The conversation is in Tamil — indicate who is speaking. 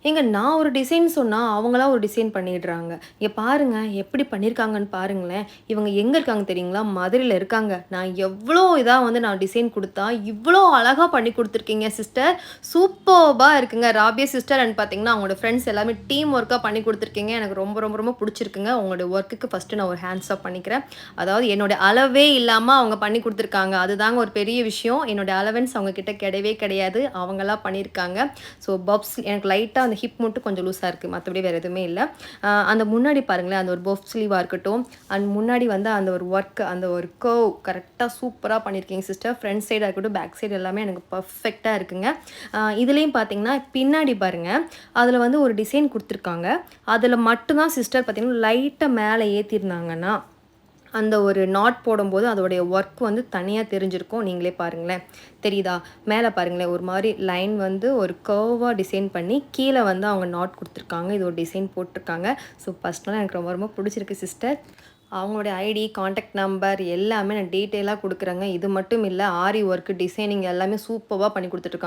Speaker 1: ஏங்க நான் ஒரு டிசைன் சொன்னா, அவங்களா ஒரு டிசைன் பண்ணிடுறாங்க. இங்க பாருங்க, எப்படி பண்ணியிருக்காங்கன்னு பாருங்களேன். இவங்க எங்க இருக்காங்க தெரியுங்களா? மதுரையில இருக்காங்க. நான் எவ்ளோ இதா வந்து நான் டிசைன் குடுத்தா, இவ்ளோ அழகா பண்ணி குடுத்துருக்கீங்க சிஸ்டர். சூப்பர்பா இருக்குங்க. ராபியா சிஸ்டர் அண்ட் பார்த்தீங்கன்னா, அவங்களோட ஃப்ரெண்ட்ஸ் எல்லாமே டீம் ஒர்க்கா பண்ணி குடுத்துருக்கீங்க. எனக்கு ரொம்ப, ரொம்ப, ரொம்ப புடிச்சிருக்குங்க. உங்களுடைய ஒர்க்குக்கு ஃபர்ஸ்ட்டு நான் ஒரு ஹேண்ட்ஸ் ஆஃப் பண்ணிக்கிறேன். அதாவது என்னோட அளவே இல்லாம அவங்க பண்ணி குடுத்துருக்காங்க. அதுதாங்க ஒரு பெரிய விஷயம். என்னோட அலவன்ஸ் அவங்க கிட்ட கிடையவே கிடையாது. அவங்களா பண்ணியிருக்காங்க. ஸோ பப்ஸ் எனக்கு லைட்டா அந்த ஹிப் மட்டும் கொஞ்சம் லூஸா இருக்கு. மத்தபடி வேற எதுவுமே இல்ல. அந்த முன்னாடி பாருங்களேன், அந்த ஒரு பஃப் ஸ்லீவா இருக்கட்டும், அண்ட் முன்னாடி வந்து அந்த ஒரு ஒர்க், அந்த ஒரு கர்வ் கரெக்ட்டா சூப்பரா பண்ணியிருக்கீங்க சிஸ்டர். ஃப்ரண்ட் சைடா இருக்கட்டும், பேக் சைடு எல்லாமே எனக்கு பெர்ஃபெக்ட்டா இருக்குங்க. இதுலயும் பார்த்தீங்கன்னா, பின்னாடி பாருங்க, அதுல வந்து ஒரு டிசைன் குடுத்துருக்காங்க. அதுல மட்டும் தான் சிஸ்டர் பார்த்தீங்கன்னா, லைட்டா மேல ஏத்திருந்தாங்கன்னா, அந்த ஒரு நாட் போடும்போது அதோடைய ஒர்க் வந்து தனியா தெரிஞ்சிருக்கும். நீங்களே பாருங்களேன். தெரியுதா? மேல பாருங்களேன், ஒரு மாரி லைன் வந்து ஒரு கர்வா டிசைன் பண்ணி, கீழ வந்து அவங்க நாட் குடுத்துருக்காங்க. இது ஒரு டிசைன் போட்டுருக்காங்க. ஸோ பர்சனலா எனக்கு ரொம்ப ரொம்ப புடிச்சிருக்கு சிஸ்டர். அவங்களுடைய ஐடி, கான்டாக்ட் நம்பர் எல்லாமே நான் டீட்டெயிலா குடுக்குறேங்க. இது மட்டும் இல்ல, ஆரி ஒர்க், டிசைனிங் எல்லாமே சூப்பர்வா பண்ணி குடுத்துட்டுருக்காங்க.